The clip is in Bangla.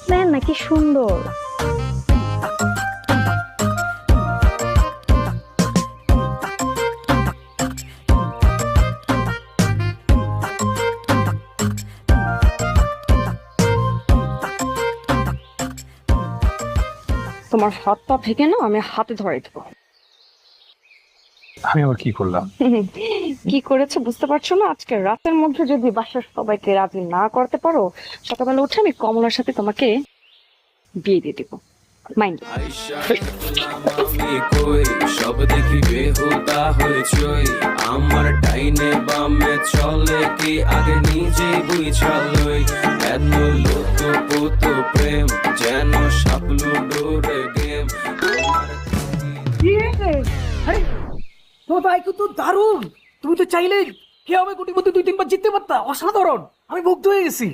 দেন না কি সুন্দর। তোমার হাত পা ভেঙে না আমি হাতে ধরে দেবো। আমি আবার কি করলাম? কি করেছো বুঝতে পারছো না? আজকে রাতের মধ্যে যদি বাসার সবাইকে রাজি না করতে পারো, সকালবেলা উঠে আমি কমলার সাথে তোমাকে বিয়ে দিয়ে দেবো। মাইন্ড। আমি কই সব দেখি বেহুদা হয়েছই, আমার ডাইনে বামে চলে কি আগে নিজে বুঝালই, এত লোক পুত প্রেম যেন সাপলু ডোরে গেম। আরে তোমার বাইক তো দারুণ, তুমি তো চাইলে কে হবে কোটির মধ্যে 2-3 বার জিততে পারতা। অসাধারণ, আমি মুগ্ধ হয়ে গেছি।